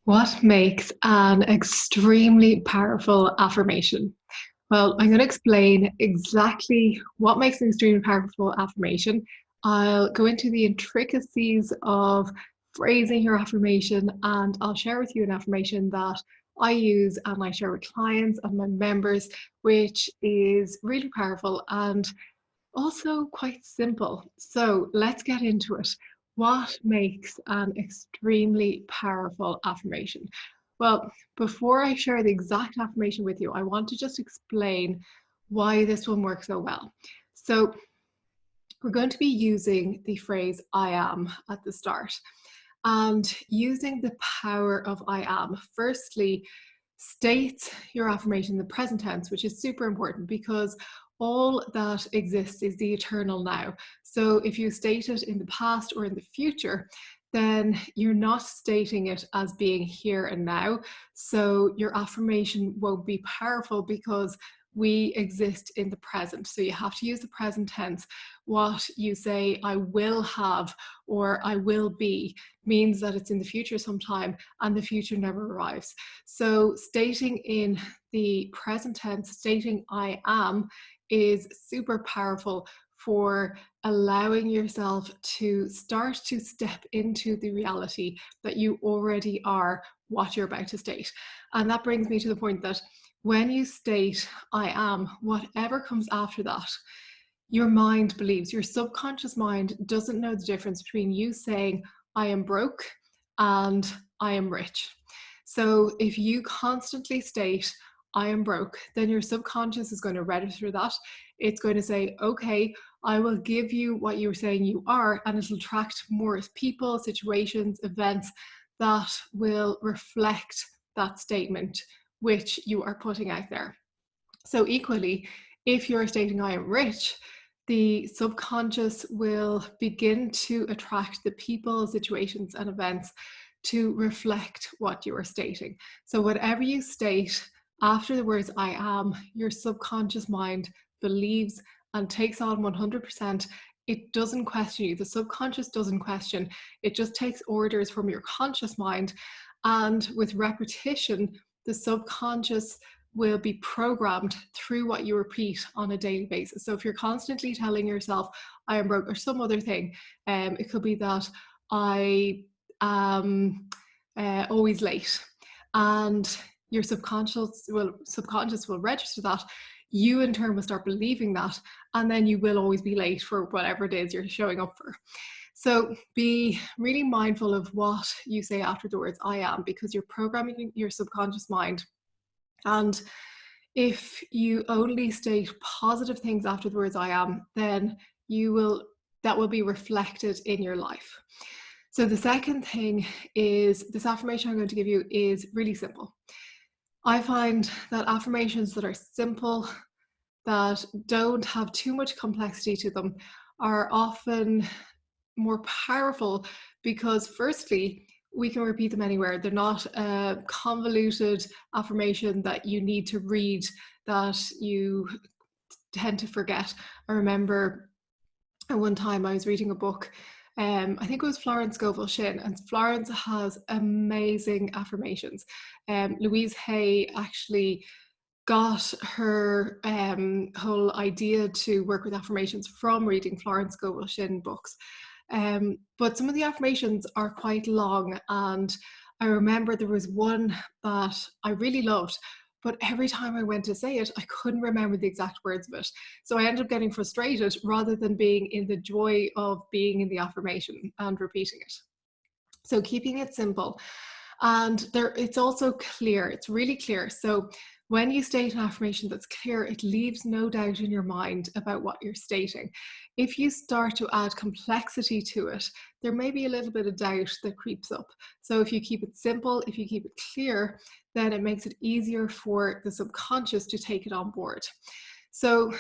What makes an extremely powerful affirmation? Well, I'm going to explain exactly what makes an extremely powerful affirmation. I'll go into the intricacies of phrasing your affirmation, and I'll share with you an affirmation that I use and I share with clients and my members, which is really powerful and also quite simple. So let's get into it. What makes an extremely powerful affirmation? Well, before I share the exact affirmation with you, I want to just explain why this one works so well. So we're going to be using the phrase I am at the start and using the power of I am. Firstly, state your affirmation in the present tense, which is super important because all that exists is the eternal now. So if you state it in the past or in the future, then you're not stating it as being here and now. So your affirmation won't be powerful because we exist in the present. So you have to use the present tense. What you say, I will have or I will be, means that it's in the future sometime and the future never arrives. So stating in the present tense, stating I am, is super powerful for allowing yourself to start to step into the reality that you already are what you're about to state. And that brings me to the point that when you state I am, whatever comes after that, your mind believes. Your subconscious mind doesn't know the difference between you saying I am broke and I am rich. So if you constantly state I am broke, then your subconscious is going to register that. It's going to say, okay, I will give you what you're saying you are, and it'll attract more people, situations, events that will reflect that statement which you are putting out there. So equally, if you're stating I am rich, the subconscious will begin to attract the people, situations, and events to reflect what you are stating. So whatever you state after the words I am, your subconscious mind believes and takes on 100%. It doesn't question you. The subconscious doesn't question. It just takes orders from your conscious mind. And with repetition, the subconscious will be programmed through what you repeat on a daily basis. So if you're constantly telling yourself, I am broke, or some other thing, it could be that I am always late, and your subconscious will register that. You in turn will start believing that, and then you will always be late for whatever it is you're showing up for. So be really mindful of what you say after the words I am, because you're programming your subconscious mind. And if you only state positive things after the words I am, then that will be reflected in your life. So the second thing is, this affirmation I'm going to give you is really simple. I find that affirmations that are simple, that don't have too much complexity to them, are often more powerful because, firstly, we can repeat them anywhere. They're not a convoluted affirmation that you need to read, that you tend to forget. I remember at one time I was reading a book, I think it was Florence Scovel Shinn, and Florence has amazing affirmations. Louise Hay actually got her whole idea to work with affirmations from reading Florence Scovel Shinn books. But some of the affirmations are quite long, and I remember there was one that I really loved, but every time I went to say it, I couldn't remember the exact words of it. So I ended up getting frustrated rather than being in the joy of being in the affirmation and repeating it. So keeping it simple. And it's also clear, it's really clear. So when you state an affirmation that's clear, it leaves no doubt in your mind about what you're stating. If you start to add complexity to it, there may be a little bit of doubt that creeps up. So if you keep it simple, if you keep it clear, then it makes it easier for the subconscious to take it on board. So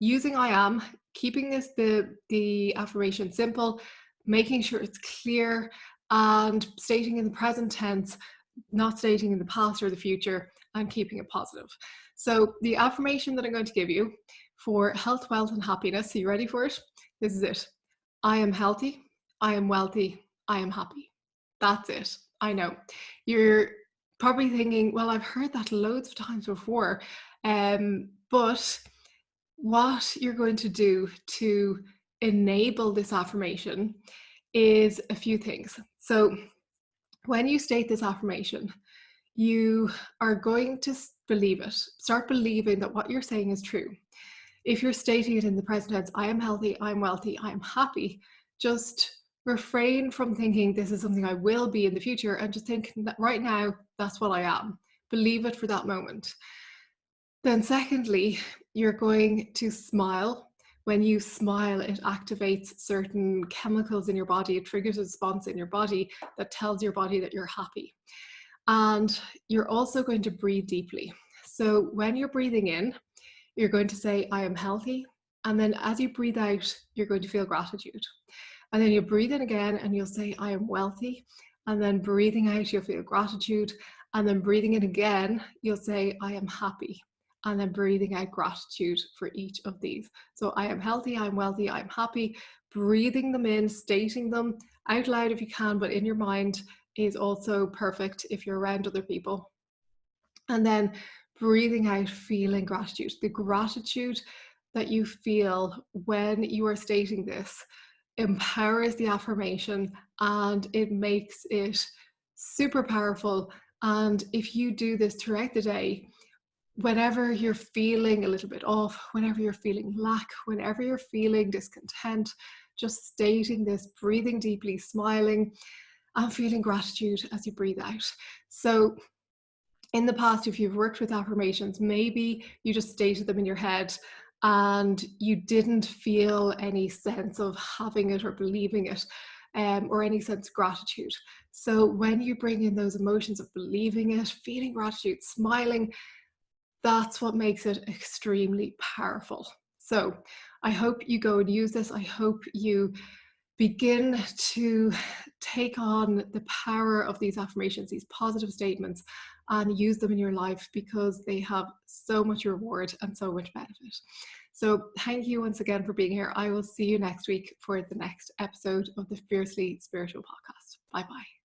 using I am, keeping the affirmation simple, making sure it's clear, and stating in the present tense, not stating in the past or the future, and keeping it positive. So the affirmation that I'm going to give you for health, wealth, and happiness, are you ready for it? This is it. I am healthy, I am wealthy, I am happy. That's it. I know. You're probably thinking, well, I've heard that loads of times before. But what you're going to do to enable this affirmation is a few things. So when you state this affirmation, you are going to believe it. Start believing that what you're saying is true. If you're stating it in the present tense, I am healthy, I'm wealthy, I'm happy, just refrain from thinking this is something I will be in the future, and just think that right now, that's what I am. Believe it for that moment. Then secondly, you're going to smile. When you smile, it activates certain chemicals in your body. It triggers a response in your body that tells your body that you're happy. And you're also going to breathe deeply. So when you're breathing in, you're going to say, I am healthy. And then as you breathe out, you're going to feel gratitude. And then you breathe in again and you'll say, I am wealthy. And then breathing out, you'll feel gratitude. And then breathing in again, you'll say, I am happy. And then breathing out gratitude for each of these. So I am healthy, I'm wealthy, I'm happy. Breathing them in, stating them out loud if you can, but in your mind is also perfect if you're around other people. And then breathing out, feeling gratitude. The gratitude that you feel when you are stating this empowers the affirmation, and it makes it super powerful. And if you do this throughout the day, whenever you're feeling a little bit off, whenever you're feeling lack, whenever you're feeling discontent, just stating this, breathing deeply, smiling, and feeling gratitude as you breathe out. So in the past, if you've worked with affirmations, maybe you just stated them in your head and you didn't feel any sense of having it or believing it, or any sense of gratitude. So when you bring in those emotions of believing it, feeling gratitude, smiling, that's what makes it extremely powerful. So I hope you go and use this. I hope you begin to take on the power of these affirmations, these positive statements, and use them in your life, because they have so much reward and so much benefit. So thank you once again for being here. I will see you next week for the next episode of the Fiercely Spiritual podcast. Bye bye.